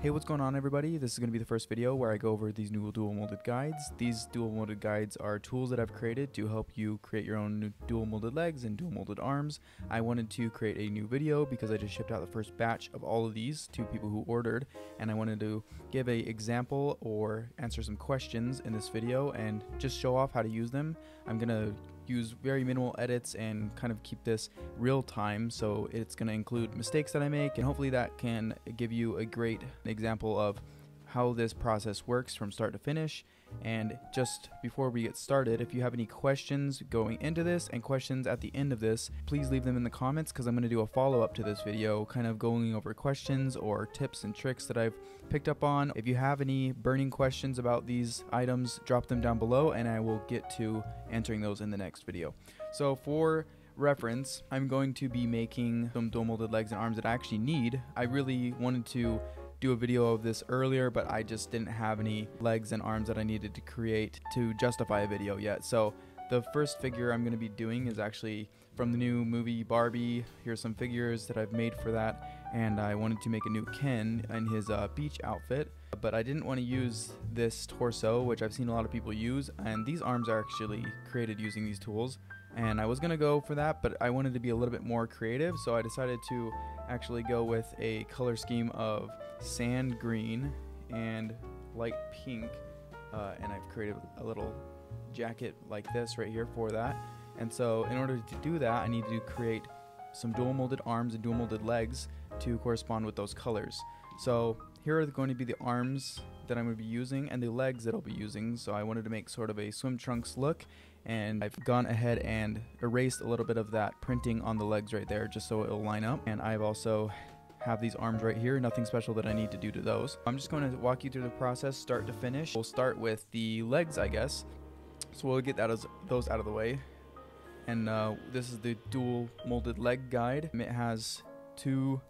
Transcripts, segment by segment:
Hey, what's going on everybody? This is going to be the first video where I go over these new dual molded guides. These dual molded guides are tools that I've created to help you create your own dual molded legs and dual molded arms. I wanted to create a new video because I just shipped out the first batch of all of these to people who ordered, and I wanted to give an example or answer some questions in this video and just show off how to use them. I'm going to use very minimal edits and kind of keep this real time, so it's going to include mistakes that I make, and hopefully that can give you a great example of how this process works from start to finish. And just before we get started, if you have any questions going into this and questions at the end of this, please leave them in the comments, because I'm going to do a follow-up to this video kind of going over questions or tips and tricks that I've picked up on. If you have any burning questions about these items, drop them down below and I will get to answering those in the next video. So for reference, I'm going to be making some dual molded legs and arms that I actually need. I really wanted to do a video of this earlier, but I just didn't have any legs and arms that I needed to create to justify a video yet. So the first figure I'm going to be doing is actually from the new movie Barbie. Here's some figures that I've made for that, and I wanted to make a new Ken in his beach outfit, but I didn't want to use this torso, which I've seen a lot of people use, and these arms are actually created using these tools. And I was going to go for that, but I wanted to be a little bit more creative, so I decided to actually go with a color scheme of sand green and light pink, and I've created a little jacket like this right here for that. And so in order to do that, I need to create some dual molded arms and dual molded legs to correspond with those colors. So here are going to be the arms that I'm going to be using and the legs that I'll be using. So I wanted to make sort of a swim trunks look, and I've gone ahead and erased a little bit of that printing on the legs right there just so it'll line up. And I've also have these arms right here, nothing special that I need to do to those. I'm just going to walk you through the process start to finish. We'll start with the legs, I guess. So we'll get those out of the way. And this is the dual molded leg guide. It has two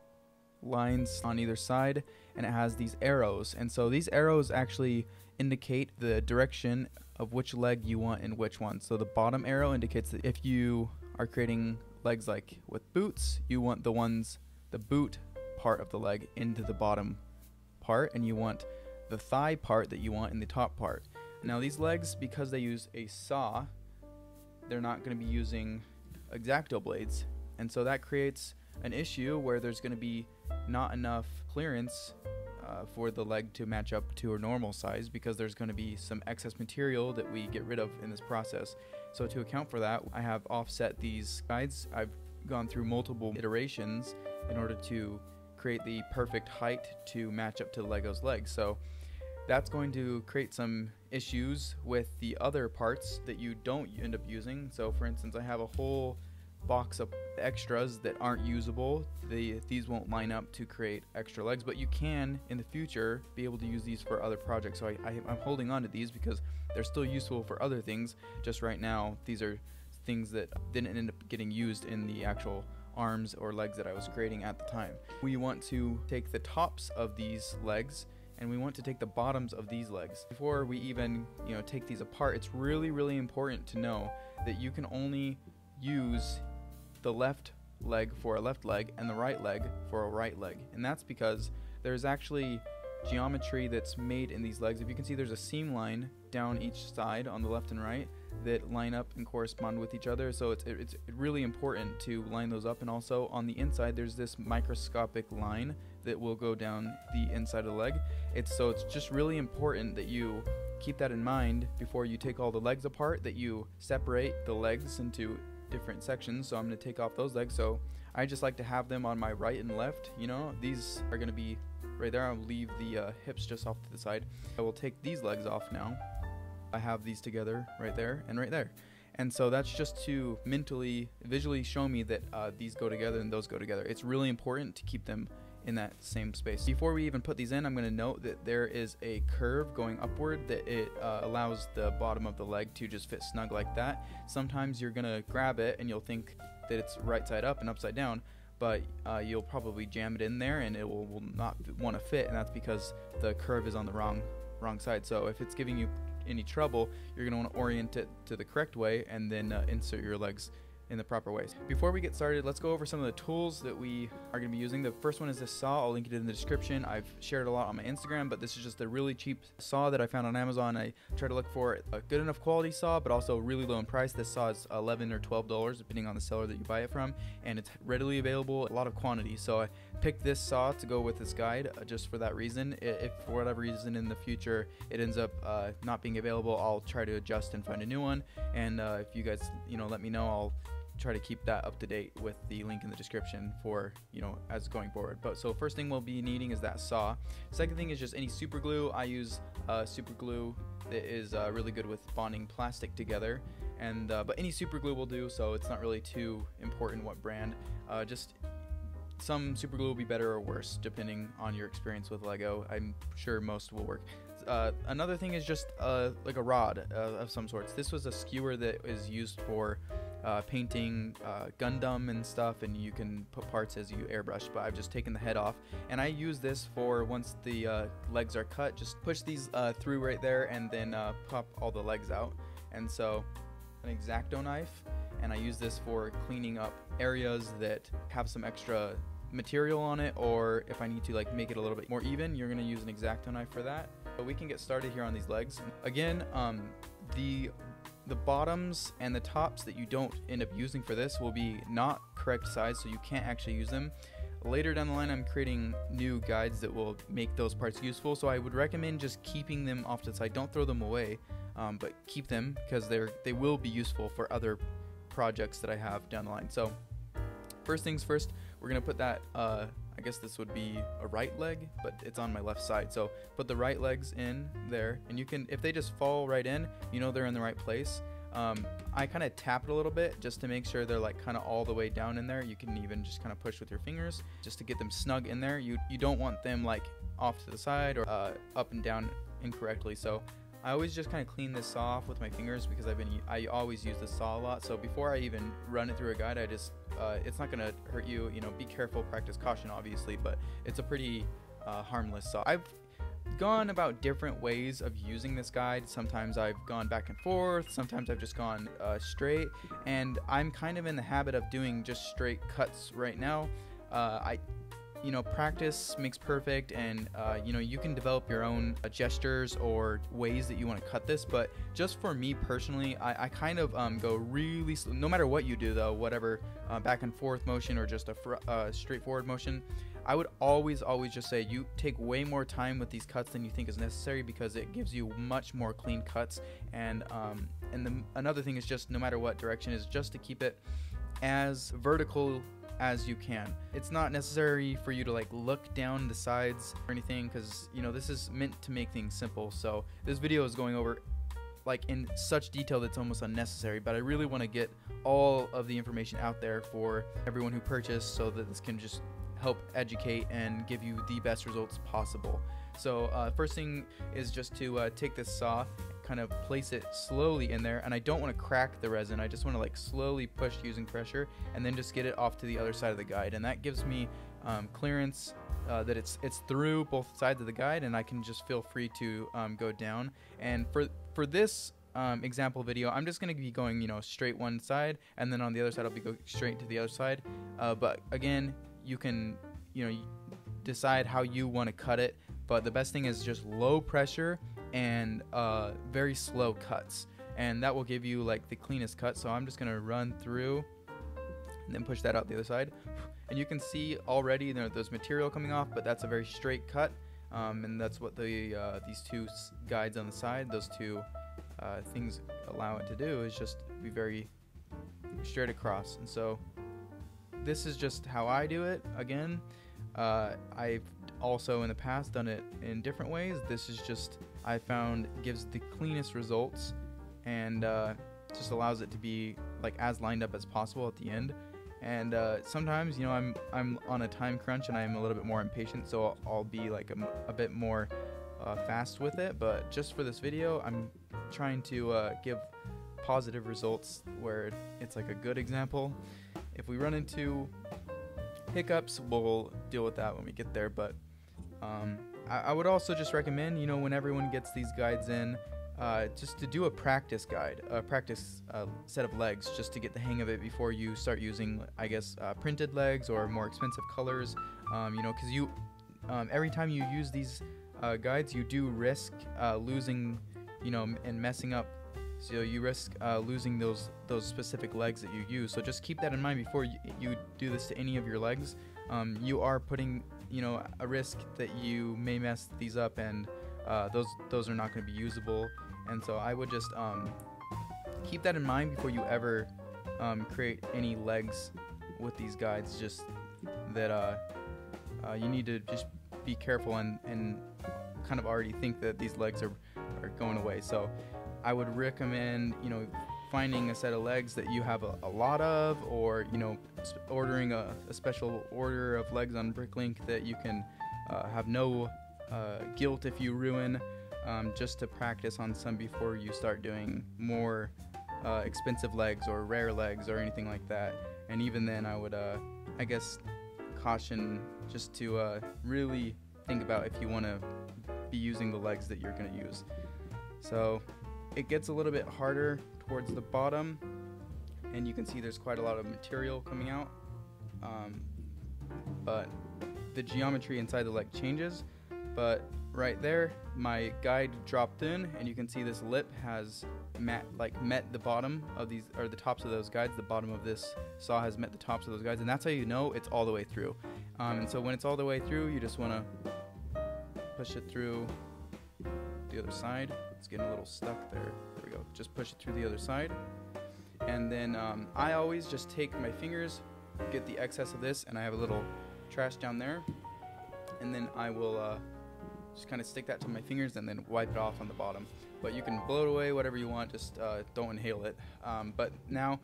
lines on either side, and it has these arrows, and so these arrows actually indicate the direction of which leg you want in which one. So the bottom arrow indicates that if you are creating legs like with boots, you want the boot part of the leg into the bottom part, and you want the thigh part that you want in the top part. Now these legs, because they use a saw, they're not going to be using X-Acto blades, and so that creates an issue where there's going to be not enough clearance for the leg to match up to a normal size, because there's going to be some excess material that we get rid of in this process. So to account for that, I have offset these guides. I've gone through multiple iterations in order to create the perfect height to match up to Lego's legs. So that's going to create some issues with the other parts that you don't end up using. So for instance, I have a whole box of extras that aren't usable. These won't line up to create extra legs, but you can in the future be able to use these for other projects. So I'm holding on to these because they're still useful for other things. Just right now, these are things that didn't end up getting used in the actual arms or legs that I was creating at the time. We want to take the tops of these legs, and we want to take the bottoms of these legs. Before we even take these apart, it's really important to know that you can only use the left leg for a left leg and the right leg for a right leg, and that's because there's actually geometry that's made in these legs. If you can see, there's a seam line down each side on the left and right that line up and correspond with each other, so it's really important to line those up. And also on the inside, there's this microscopic line that will go down the inside of the leg. It's just really important that you keep that in mind before you take all the legs apart, that you separate the legs into different sections. So I'm going to take off those legs. So I just like to have them on my right and left. These are going to be right there. I'll leave the hips just off to the side. I will take these legs off now. I have these together right there and right there. And so that's just to visually show me that these go together and those go together. It's really important to keep them in that same space. Before we even put these in, I'm going to note that there is a curve going upward that it allows the bottom of the leg to just fit snug like that. Sometimes you're going to grab it and you'll think that it's right side up and upside down, but you'll probably jam it in there and it will not want to fit, and that's because the curve is on the wrong side. So if it's giving you any trouble, you're going to want to orient it to the correct way and then insert your legs in the proper ways. Before we get started, let's go over some of the tools that we are going to be using. The first one is this saw. I'll link it in the description. I've shared a lot on my Instagram, but this is just a really cheap saw that I found on Amazon. I try to look for a good enough quality saw, but also really low in price. This saw is $11 or $12 depending on the seller that you buy it from, and it's readily available, a lot of quantity. So I picked this saw to go with this guide just for that reason. If for whatever reason in the future it ends up not being available, I'll try to adjust and find a new one. And if you guys let me know, I'll try to keep that up to date with the link in the description for as going forward. But so first thing we'll be needing is that saw. Second thing is just any super glue. I use super glue that is really good with bonding plastic together, and but any super glue will do, so it's not really too important what brand. Just some super glue will be better or worse depending on your experience with Lego. I'm sure most will work. Another thing is just like a rod of some sorts. This was a skewer that is used for painting Gundam and stuff, and you can put parts as you airbrush, but I've just taken the head off, and I use this for once the legs are cut, just push these through right there and then pop all the legs out. And so an X-Acto knife, and I use this for cleaning up areas that have some extra material on it, or if I need to like make it a little bit more even, you're going to use an X-Acto knife for that. But we can get started here on these legs. Again, the bottoms and the tops that you don't end up using for this will be not correct size, so you can't actually use them. Later down the line, I'm creating new guides that will make those parts useful, so I would recommend just keeping them off to the side. Don't throw them away, but keep them because they will be useful for other projects that I have down the line. So first things first, we're gonna put that I guess this would be a right leg, but it's on my left side. So put the right legs in there, and you can, if they just fall right in, they're in the right place. I kind of tap it a little bit just to make sure they're like kind of all the way down in there. You can even just kind of push with your fingers just to get them snug in there. You don't want them like off to the side or up and down incorrectly. So I always just kind of clean this saw off with my fingers because I always use this saw a lot. So before I even run it through a guide, I just it's not gonna hurt you. Be careful, practice caution, obviously, but it's a pretty harmless saw. I've gone about different ways of using this guide. Sometimes I've gone back and forth. Sometimes I've just gone straight, and I'm kind of in the habit of doing just straight cuts right now. Practice makes perfect, and you can develop your own gestures or ways that you want to cut this, but just for me personally, I kind of go really slow. No matter what you do though, whatever back and forth motion or just a straightforward motion, I would always just say you take way more time with these cuts than you think is necessary, because it gives you much more clean cuts. And another thing is just no matter what direction is just to keep it as vertical as you can. It's not necessary for you to like look down the sides or anything, because this is meant to make things simple. So this video is going over like in such detail that's almost unnecessary, but I really want to get all of the information out there for everyone who purchased, so that this can just help educate and give you the best results possible. So first thing is just to take this saw, kind of place it slowly in there, and I don't want to crack the resin. I just want to like slowly push using pressure, and then just get it off to the other side of the guide, and that gives me clearance that it's through both sides of the guide, and I can just feel free to go down. And for this example video, I'm just going to be going straight one side, and then on the other side I'll be going straight to the other side. But again, you can decide how you want to cut it, but the best thing is just low pressure and very slow cuts, and that will give you like the cleanest cut. So I'm just gonna run through and then push that out the other side, and you can see already there's material coming off, but that's a very straight cut, and that's what these two guides on the side, those two things allow it to do, is just be very straight across. And so this is just how I do it. Again, I've also in the past done it in different ways. This is just, I found, gives the cleanest results, and just allows it to be like as lined up as possible at the end. And sometimes I'm on a time crunch and I'm a little bit more impatient, so I'll be like a bit more fast with it. But just for this video, I'm trying to give positive results where it's like a good example. If we run into hiccups, we'll deal with that when we get there. But I would also just recommend, when everyone gets these guides in, just to do a practice guide, a practice set of legs, just to get the hang of it before you start using, I guess, printed legs or more expensive colors. You know, because you every time you use these guides, you do risk losing, you know, and messing up. So you risk losing those specific legs that you use. So just keep that in mind before you do this to any of your legs. You are putting, you know, a risk that you may mess these up, and those are not going to be usable. And so I would just keep that in mind before you ever create any legs with these guides. Just that you need to just be careful and kind of already think that these legs are going away. So I would recommend, you know, finding a set of legs that you have a lot of, or, you know, ordering a special order of legs on Bricklink that you can have no guilt if you ruin, just to practice on some before you start doing more expensive legs or rare legs or anything like that. And even then, I would, I guess, caution just to really think about if you want to be using the legs that you're going to use. So it gets a little bit harder towards the bottom, and you can see there's quite a lot of material coming out, but the geometry inside the leg changes. But right there, my guide dropped in, and you can see this lip has met the bottom of these, or the tops of those guides. The bottom of this saw has met the tops of those guides, and that's how you know it's all the way through. And so when it's all the way through, you just want to push it through the other side. It's getting a little stuck there. There we go. Just push it through the other side. And then I always just take my fingers, get the excess of this, and I have a little trash down there. And then I will just kind of stick that to my fingers and then wipe it off on the bottom. But you can blow it away, whatever you want, just don't inhale it. But now,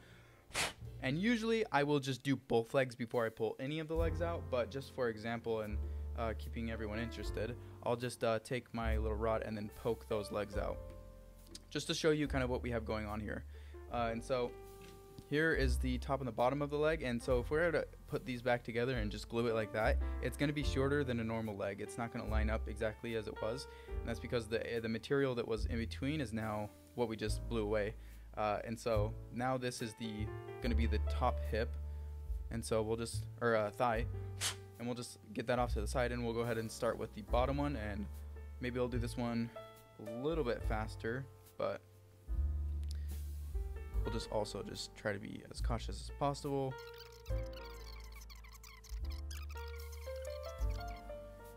and usually I will just do both legs before I pull any of the legs out. But just for example, and keeping everyone interested, I'll just take my little rod and then poke those legs out, just to show you kind of what we have going on here. And so here is the top and the bottom of the leg, and so if we were to put these back together and just glue it like that, it's going to be shorter than a normal leg. It's not going to line up exactly as it was, and that's because the material that was in between is now what we just blew away. And so now this is going to be the top hip, and so we'll just, or thigh, and we'll just get that off to the side, and we'll go ahead and start with the bottom one. And maybe I'll do this one a little bit faster, but we'll just also just try to be as cautious as possible.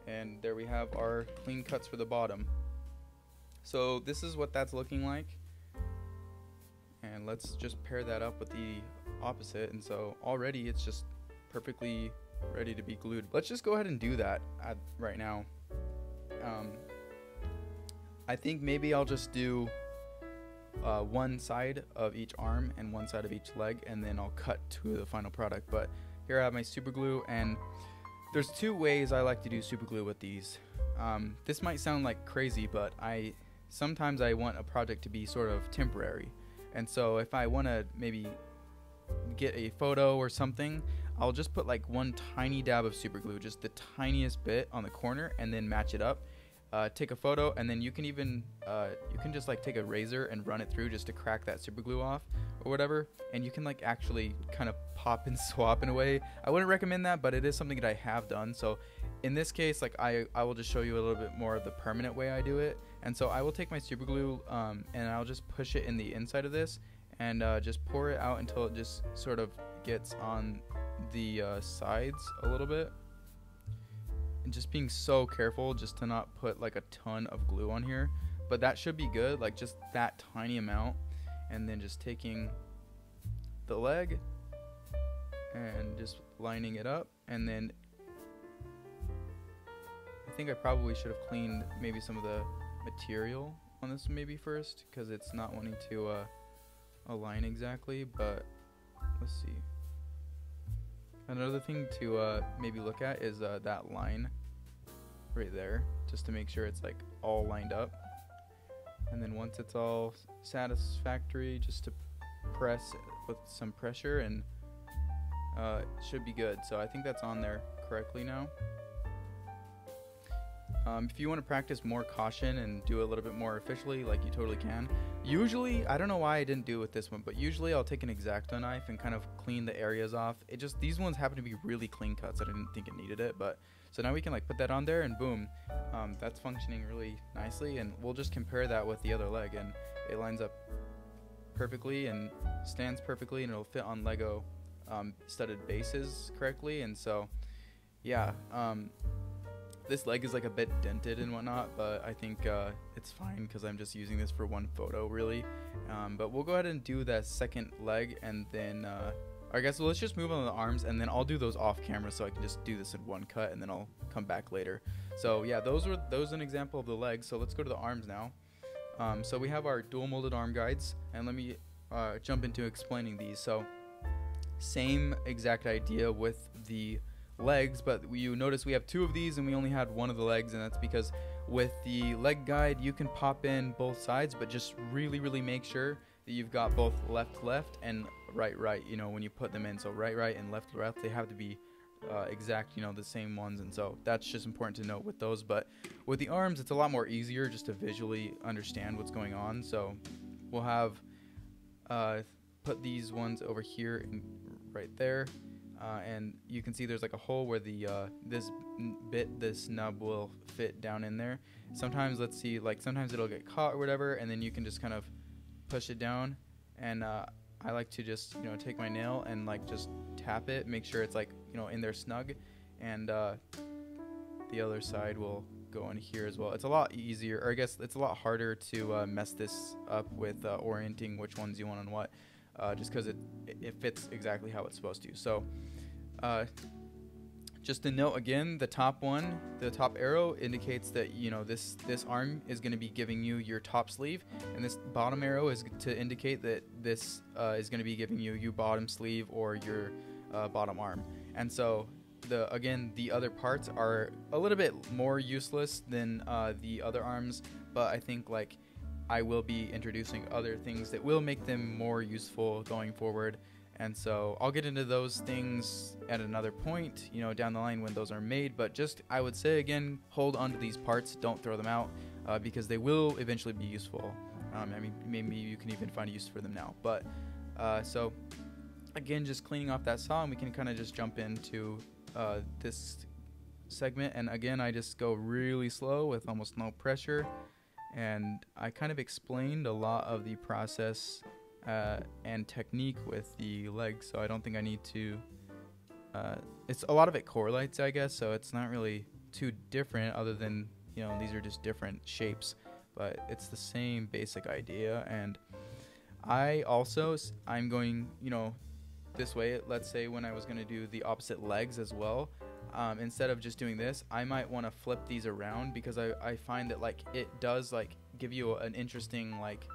And there we have our clean cuts for the bottom. So this is what that's looking like, and let's just pair that up with the opposite. And so already it's just perfectly ready to be glued. Let's just go ahead and do that right now. I think maybe I'll just do one side of each arm and one side of each leg, and then I'll cut to the final product. But here I have my super glue, and there's two ways I like to do super glue with these. This might sound like crazy, but sometimes I want a project to be sort of temporary, and so if I want to maybe get a photo or something, I'll just put like one tiny dab of super glue, just the tiniest bit on the corner, and then match it up. Take a photo, and then you can even you can just like take a razor and run it through just to crack that super glue off or whatever, and you can like actually kind of pop and swap in a way. I wouldn't recommend that, but it is something that I have done. So in this case, like I will just show you a little bit more of the permanent way I do it. And so I will take my super glue and I'll just push it in the inside of this, and just pour it out until it just sort of gets on the sides a little bit. And just being so careful just to not put like a ton of glue on here, but that should be good, like just that tiny amount. And then just taking the leg and just lining it up, and then I think I probably should have cleaned maybe some of the material on this maybe first, because it's not wanting to align exactly. But let's see. Another thing to maybe look at is that line right there, just to make sure it's like all lined up. And then once it's all satisfactory, just to press with some pressure, and it should be good. So I think that's on there correctly now. If you want to practice more caution and do it a little bit more officially, like, you totally can. Usually, I don't know why I didn't do it with this one, but usually I'll take an X-Acto knife and kind of clean the areas off. These ones happen to be really clean cuts. I didn't think it needed it, but so now we can like put that on there and boom, that's functioning really nicely. And we'll just compare that with the other leg, and it lines up perfectly and stands perfectly, and it'll fit on Lego studded bases correctly. And so yeah, this leg is like a bit dented and whatnot, but I think it's fine because I'm just using this for one photo really. But we'll go ahead and do that second leg, and then I guess let's just move on to the arms, and then I'll do those off camera so I can just do this in one cut, and then I'll come back later. So yeah, those are an example of the legs. So let's go to the arms now. So we have our dual molded arm guides, and let me jump into explaining these. So same exact idea with the legs, but you notice we have two of these and we only had one of the legs, and that's because with the leg guide you can pop in both sides, but just really make sure that you've got both left and right, you know, when you put them in. So right and left, they have to be exact, you know, the same ones. And so that's just important to note with those. But with the arms, it's a lot more easier just to visually understand what's going on. So we'll have put these ones over here and right there, and you can see there's like a hole where the this nub will fit down in there. Sometimes, let's see, like sometimes it'll get caught or whatever, and then you can just kind of push it down. And I like to just, you know, take my nail and like just tap it, make sure it's like, you know, in there snug, and the other side will go in here as well. It's a lot easier, or I guess it's a lot harder to mess this up with orienting which ones you want on what, just because it fits exactly how it's supposed to. So just to note again, the top one, the top arrow indicates that, you know, this arm is going to be giving you your top sleeve, and this bottom arrow is to indicate that this is going to be giving you your bottom sleeve or your bottom arm. And so the other parts are a little bit more useless than the other arms, but I think like I will be introducing other things that will make them more useful going forward. And so I'll get into those things at another point, you know, down the line when those are made. But just, I would say again, hold on to these parts, don't throw them out, because they will eventually be useful. I mean, maybe you can even find a use for them now. But so again, just cleaning off that saw, and we can kind of just jump into this segment. And again, I just go really slow with almost no pressure, and I kind of explained a lot of the process and technique with the legs, so I don't think I need to it's a lot of it correlates, I guess, so it's not really too different, other than, you know, these are just different shapes, but it's the same basic idea. And I'm going, you know, this way. Let's say when I was going to do the opposite legs as well, instead of just doing this, I might want to flip these around, because I find that like it does like give you an interesting, like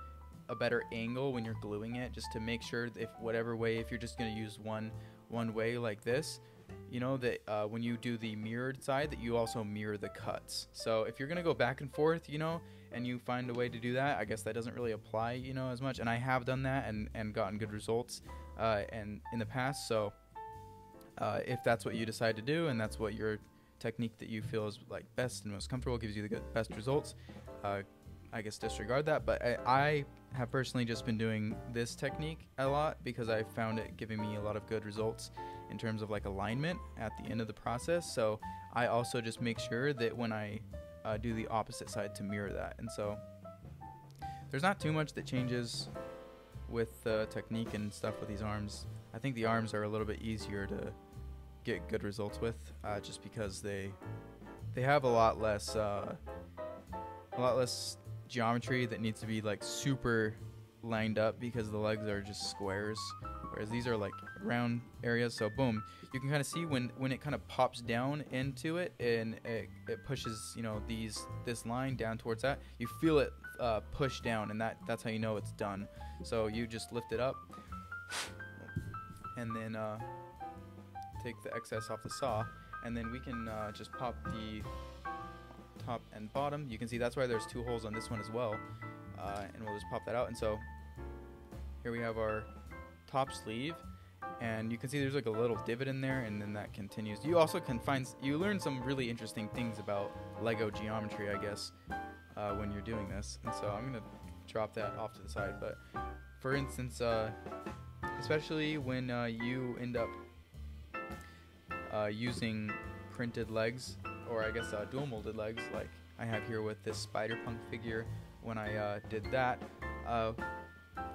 a better angle when you're gluing it, just to make sure that if you're just going to use one way like this, you know, that when you do the mirrored side, that you also mirror the cuts. So if you're going to go back and forth, you know, and you find a way to do that, I guess that doesn't really apply, you know, as much. And I have done that and gotten good results and in the past. So if that's what you decide to do, and that's what your technique that you feel is like best and most comfortable, gives you the best results, I guess disregard that. But I have personally just been doing this technique a lot, because I found it giving me a lot of good results in terms of like alignment at the end of the process. So I also just make sure that when I do the opposite side, to mirror that. And so there's not too much that changes with the technique and stuff with these arms. I think the arms are a little bit easier to get good results with, just because they have a lot less geometry that needs to be like super lined up, because the legs are just squares, whereas these are like round areas. So boom, you can kind of see when it kind of pops down into it, and it pushes, you know, this line down towards that, you feel it push down, and that's how you know it's done. So you just lift it up and then take the excess off the saw, and then we can just pop the top and bottom. You can see that's why there's two holes on this one as well, and we'll just pop that out. And so here we have our top sleeve, and you can see there's like a little divot in there, and then that continues. You also can you learn some really interesting things about Lego geometry, I guess, when you're doing this. And so I'm gonna drop that off to the side. But for instance, especially when you end up using printed legs, or I guess dual molded legs, like I have here with this Spider-Punk figure. When I did that,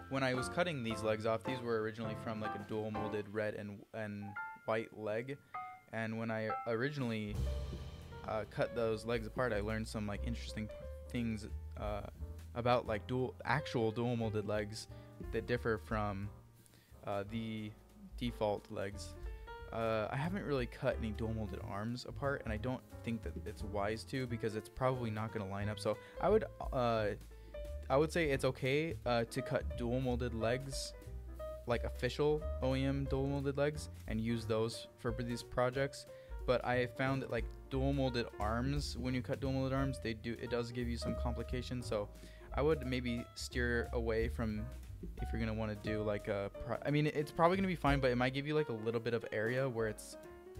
when I was cutting these legs off, these were originally from like a dual molded red and white leg, and when I originally cut those legs apart, I learned some like interesting things about like actual dual molded legs that differ from the default legs. I haven't really cut any dual molded arms apart, and I don't think that it's wise to, because it's probably not going to line up. So I would say it's okay to cut dual molded legs, like official OEM dual molded legs, and use those for these projects. But I found that like dual molded arms, when you cut dual molded arms, it does give you some complications. So I would maybe steer away from, if you're gonna want to do like I mean, it's probably gonna be fine, but it might give you like a little bit of area where it's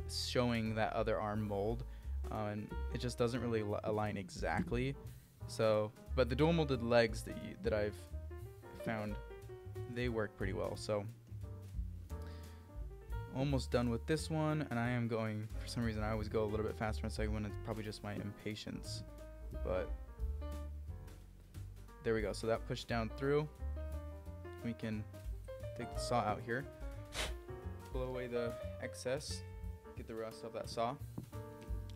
showing that other arm mold, and it just doesn't really align exactly. So, but the dual molded legs that I've found, they work pretty well. So almost done with this one, and I am going, for some reason I always go a little bit faster on the second one. It's probably just my impatience, but there we go. So that pushed down through. We can take the saw out here, pull away the excess, get the rest of that saw,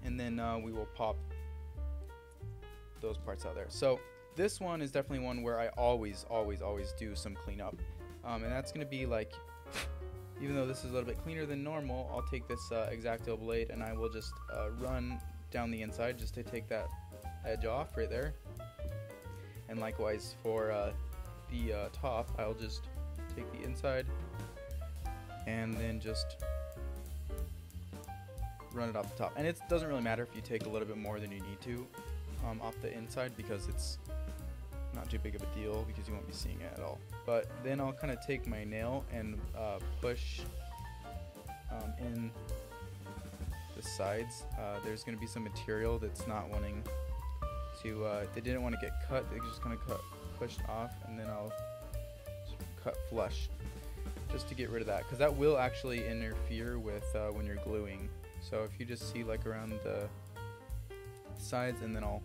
and then we will pop those parts out there. So this one is definitely one where I always do some cleanup, and that's going to be like, even though this is a little bit cleaner than normal, I'll take this X-Acto blade and I will just run down the inside just to take that edge off right there. And likewise for the top, I'll just take the inside and then just run it off the top. And it doesn't really matter if you take a little bit more than you need to off the inside, because it's not too big of a deal, because you won't be seeing it at all. But then I'll kind of take my nail and push in the sides. There's going to be some material that's not wanting to, they didn't want to get cut, they just kind of pushed off, and then I'll cut flush just to get rid of that, because that will actually interfere with when you're gluing. So if you just see like around the sides, and then I'll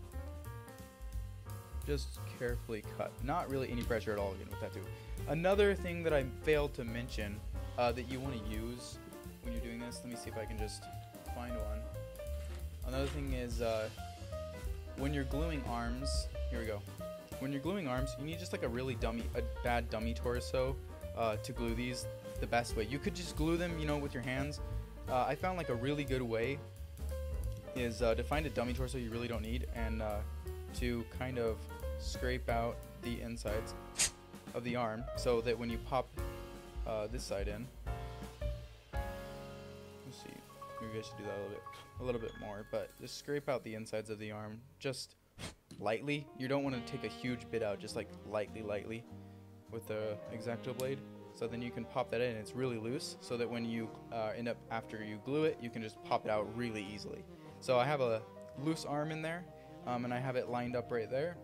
just carefully cut, not really any pressure at all again with that too. Another thing that I failed to mention that you want to use when you're doing this, let me see if I can just find one. Another thing is when you're gluing arms, here we go. When you're gluing arms, you need just like a bad dummy torso to glue these the best way. You could just glue them, you know, with your hands. I found like a really good way is to find a dummy torso you really don't need, and to kind of scrape out the insides of the arm, so that when you pop this side in, let's see, maybe I should do that a little bit more, but just scrape out the insides of the arm just lightly. You don't want to take a huge bit out, just like lightly with the X-Acto blade. So then you can pop that in, and it's really loose, so that when you end up, after you glue it, you can just pop it out really easily. So I have a loose arm in there, and I have it lined up right there.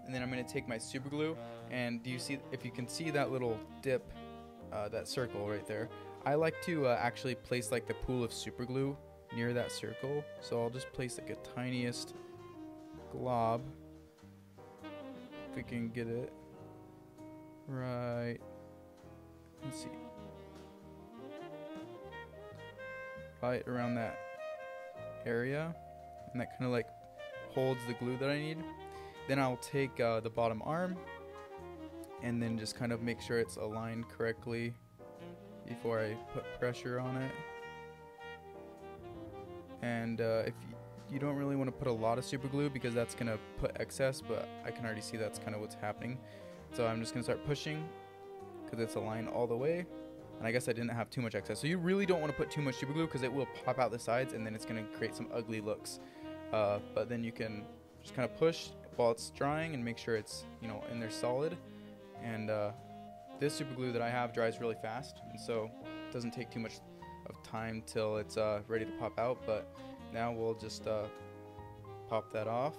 And then I'm going to take my super glue, and do you see, if you can see that little dip, that circle right there, I like to actually place like the pool of super glue near that circle. So I'll just place like a tiniest glob, if we can get it right. Let's see, right around that area, and that kind of like holds the glue that I need. Then I'll take the bottom arm, and then just kind of make sure it's aligned correctly before I put pressure on it. And if you don't really want to put a lot of super glue, because that's going to put excess, but I can already see that's kind of what's happening. So I'm just going to start pushing, because it's aligned all the way. And I guess I didn't have too much excess. So you really don't want to put too much super glue, because it will pop out the sides, and then it's going to create some ugly looks. But then you can just kind of push while it's drying and make sure it's, you know, in there solid. And this super glue that I have dries really fast, and so doesn't take too much of time till it's ready to pop out. But now we'll just pop that off.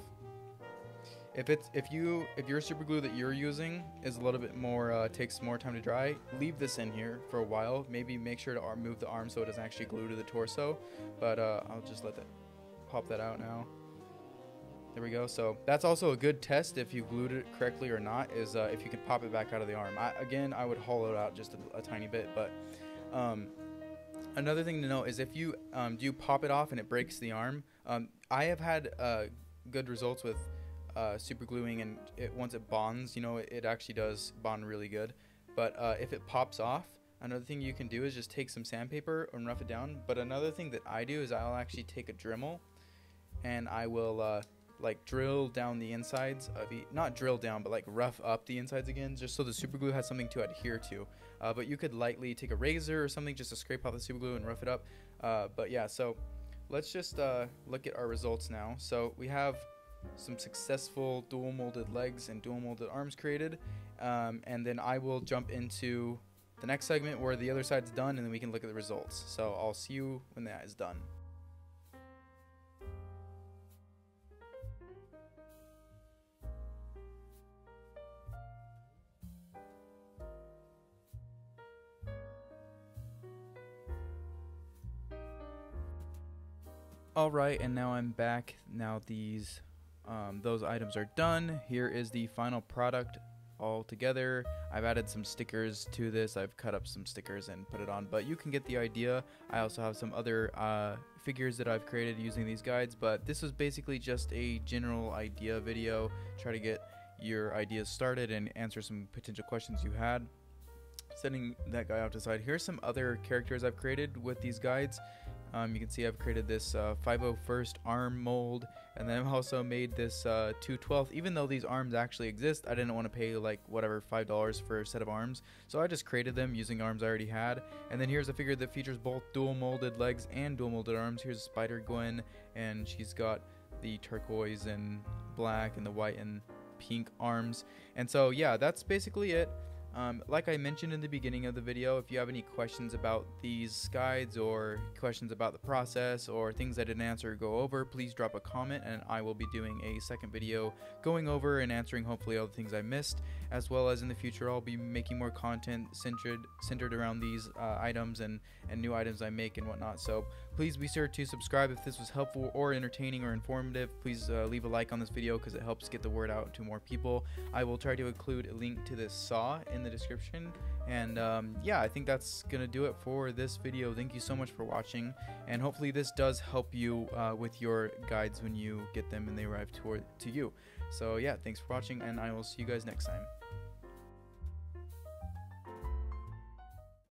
If your super glue that you're using is a little bit more takes more time to dry, leave this in here for a while. Maybe make sure to move the arm so it doesn't actually glue to the torso. But I'll just let that pop that out now. There we go. So that's also a good test if you glued it correctly or not, is if you can pop it back out of the arm. Again, I would hollow it out just a tiny bit. But another thing to know is if you do pop it off and it breaks the arm, I have had good results with super gluing, and once it bonds, you know, it actually does bond really good. But if it pops off, another thing you can do is just take some sandpaper and rough it down. But another thing that I do is I'll actually take a Dremel and I will like drill down the insides of not drill down, but like rough up the insides again, just so the super glue has something to adhere to. But you could lightly take a razor or something just to scrape off the super glue and rough it up. But yeah, so let's just look at our results now. So we have some successful dual molded legs and dual molded arms created, and then I will jump into the next segment where the other side's done, and then we can look at the results. So I'll see you when that is done. Alright, and now I'm back. Now those items are done. Here is the final product all together. I've added some stickers to this. I've cut up some stickers and put it on, but you can get the idea. I also have some other figures that I've created using these guides, but this was basically just a general idea video. Try to get your ideas started and answer some potential questions you had. Setting that guy out to the side, here's some other characters I've created with these guides. You can see I've created this 501st arm mold, and then I've also made this 2/12th. Even though these arms actually exist, I didn't want to pay like whatever $5 for a set of arms, so I just created them using arms I already had. And then here's a figure that features both dual molded legs and dual molded arms. Here's Spider-Gwen, and she's got the turquoise and black and the white and pink arms. And so yeah, that's basically it. Like I mentioned in the beginning of the video, if you have any questions about these guides or questions about the process or things I didn't answer or go over, please drop a comment and I will be doing a second video going over and answering hopefully all the things I missed, as well as in the future I'll be making more content centered around these items and new items I make and whatnot. So please be sure to subscribe if this was helpful or entertaining or informative. Please leave a like on this video because it helps get the word out to more people. I will try to include a link to this saw in the description, and yeah, I think that's gonna do it for this video. Thank you so much for watching, and hopefully this does help you with your guides when you get them and they arrive to you. So yeah, thanks for watching, and I will see you guys next time.